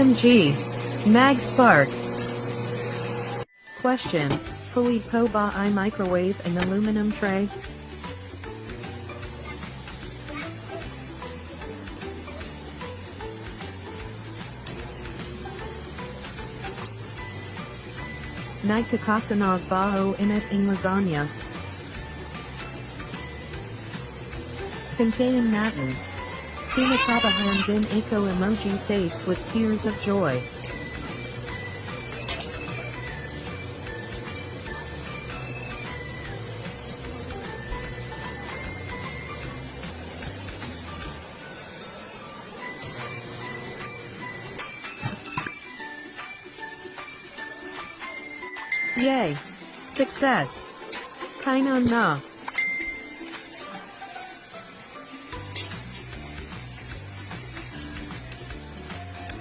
OMG. Mag-spark. Question. Pwede po ba I microwave an aluminum tray? Nagkakasanog ba o init ang lasagna? Contayin natin. Kinabahan din ako emoji face with tears of joy. Yay! Success! Kainan na.